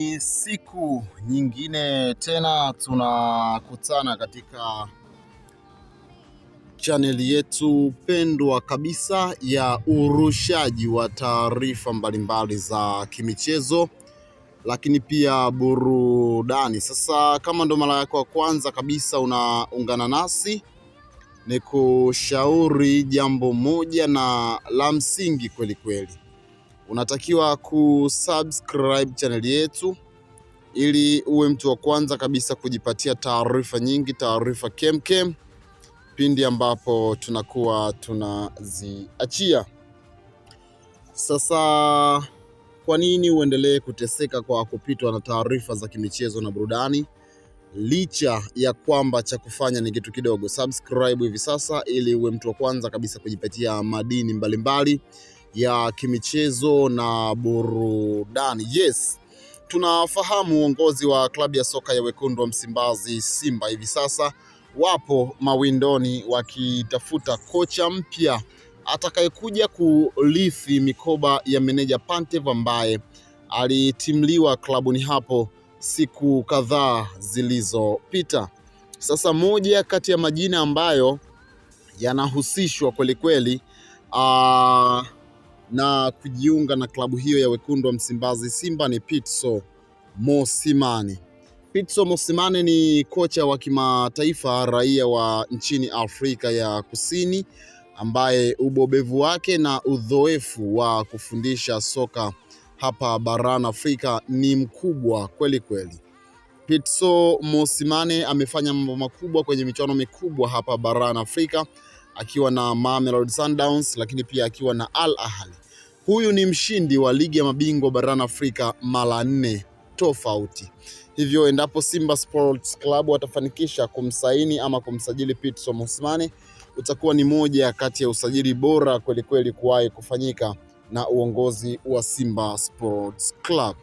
Ni siku nyingine tena tunakutana katika chaneli yetu pendwa kabisa ya urushaji wa taarifa mbalimbali za kimichezo, lakini pia burudani. Sasa kama ndo mara yako ya kwanza kabisa unaungana nasi, ni kushauri jambo moja na la msingi kweli kweli. Unatakiwa kusubscribe channel yetu ili uwe mtu wa kwanza kabisa kujipatia taarifa nyingi, taarifa kemkem pindi ambapo tunakuwa tunaziachia. Sasa kwa nini uendelee kuteseka kwa kupitwa na taarifa za kimichezo na burudani, licha ya kwamba cha kufanya ni kitu kidogo? Subscribe hivi sasa ili uwe mtu wa kwanza kabisa kujipatia madini mbalimbali ya kimichezo na burudani. Yes, tunafahamu uongozi wa klabu ya soka ya wekundu wa Msimbazi Simba hivi sasa wapo mawindoni wakitafuta kocha mpya atakayekuja kurithi mikoba ya meneja Pantev ambaye alitimliwa klabuni hapo siku kadhaa zilizopita. Sasa moja kati ya majina ambayo yanahusishwa kweli kweli na kujiunga na klabu hiyo ya wekundu wa Msimbazi Simba ni Pitso Mosimane. Pitso Mosimane ni kocha wa kimataifa raia wa nchini Afrika ya Kusini ambaye ubobevu wake na udhoefu wa kufundisha soka hapa barani Afrika ni mkubwa kweli kweli. Pitso Mosimane amefanya mambo makubwa kwenye michuano mikubwa hapa barani Afrika akiwa na Mamelodi Sundowns, lakini pia akiwa na Al Ahly. Huyu ni mshindi wa ligi ya mabingwa barani Afrika mara 4 tofauti. Hivyo endapo Simba Sports Club watafanikisha kumsaini ama kumsajili Pitso Mosimane, utakuwa ni moja kati ya usajili bora kweli kweli kuwahi kufanyika na uongozi wa Simba Sports Club.